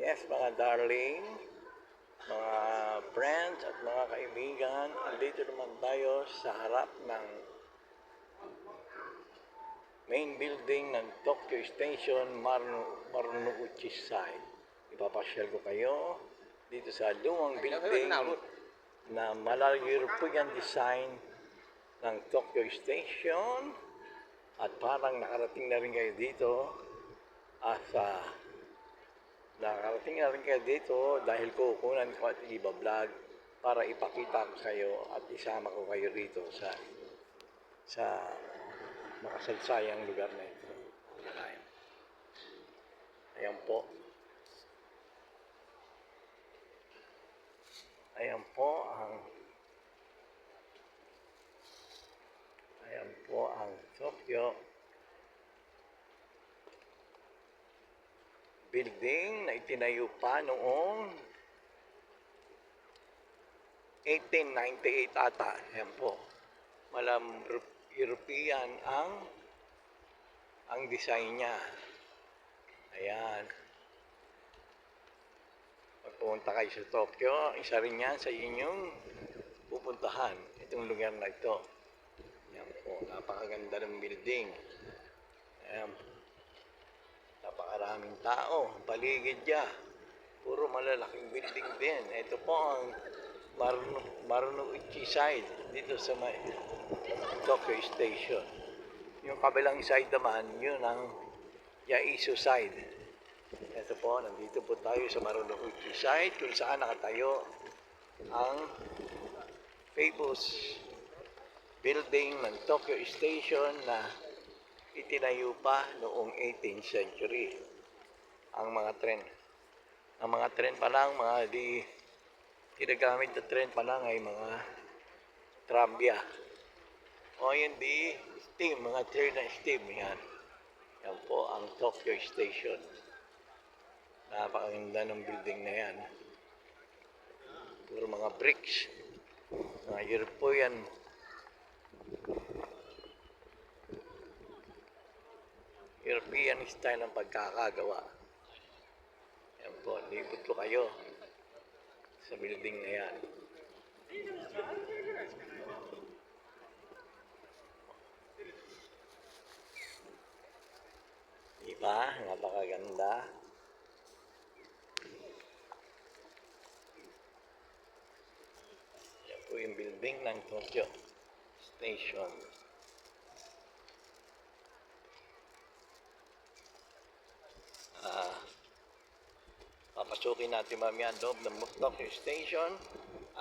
Yes, mga darling, mga friends at mga kaibigan, andito naman tayo sa harap ng main building ng Tokyo Station, Marunouchi side. Ipapasyal ko kayo dito sa lumang building na European design ng Tokyo Station at parang nakarating na rin kayo dito sa nakarating na rin kayo dito dahil kukunan ko at iba-vlog para ipakita ko kayo at isama ko kayo rito sa makasaysayang lugar na ito. Ayan po. Ayan po ang Tokyo building na itinayo pa noong 1898 ata. Ayan po. Malam European ang design niya. Ayan. Pagpunta kayo sa Tokyo, isa rin yan sa inyong pupuntahan. Itong lugar na ito. Ayan po. Napakaganda ng building. Ayan. Napakaraming tao. Paligid niya. Puro malalaking building din. Ito po ang Marunouchi side dito sa Tokyo Station. Yung kabilang side naman, yun ang Yaizu side. Ito po, nandito po tayo sa Marunouchi side kung saan nakatayo ang famous building ng Tokyo Station na itinayo pa noong 18th century. Ang mga tren pa lang, ginagamit na tren pa lang ay mga trambya. O yun steam, mga train na steam yan. Yan po ang Tokyo Station. Napakaganda ng building na yan. Puro mga bricks. Mga European style ng pagkakagawa. Yan po, libot ko kayo sa building na yan. Diba? Napakaganda. Yan po yung building ng Tokyo Station. Papasukin natin mamaya ang loob ng Tokyo Station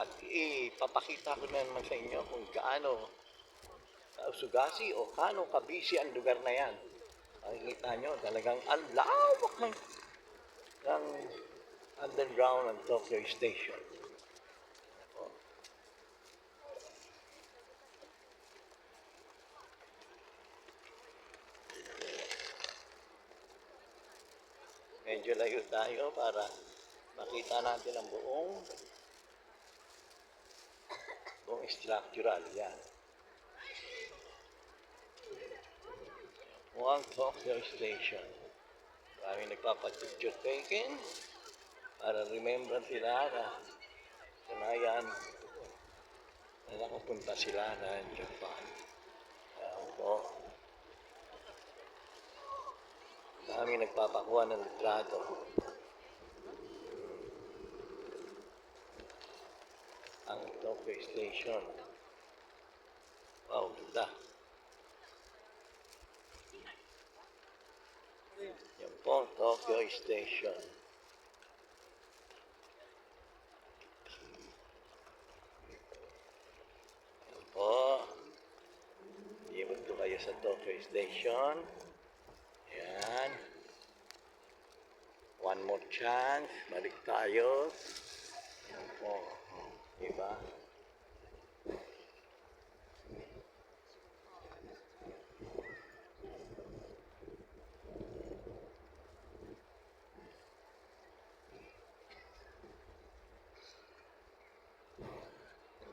at ipapakita ko naman sa inyo kung gaano usugasi o gaano kabisi ang lugar na yan. Makikita nyo talagang ang lawak ng underground ng Tokyo Station. Medyo layo tayo para makita natin ang buong structural yan. Ang Tokyo Station. Maraming nagpapapicture taken para remember sila na sanayan na nakapunta sila na Japan. Ayan po. Maraming nagpapakuha ng litrato. Ang Tokyo Station. Wow, ganda. Yan po ang Tokyo Station. Yan po. Ibig ko kayo sa Tokyo Station. Yan. One more chance. Balik tayo. Yan po. Diba?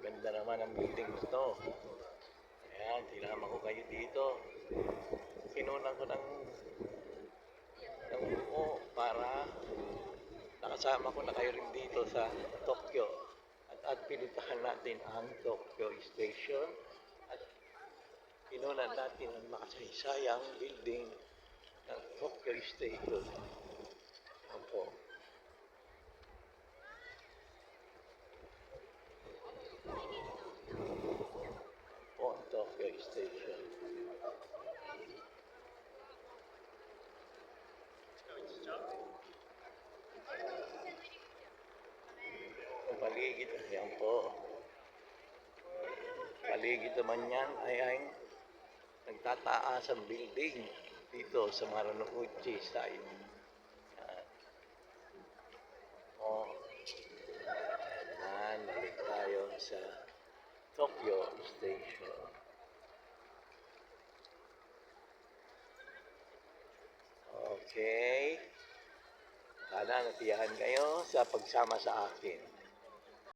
Ganda naman ang building ito. Ayan, sinama ko kayo dito. Kinunan ko ng buo para kasama ko na kayo rin dito sa Tokyo. At pinuntahan natin ang Tokyo Station at pinunan natin ang makasaysayang building ng Tokyo Station. Opo. Po ang Tokyo Station. Ang paligid, ayan po. Paligid naman yan ay nagtataas ang building dito sa Marunouchi side. Yan. O, yan, balik tayo sa Tokyo Station. Okay. Sana natiyahan kayo sa pagsama sa akin.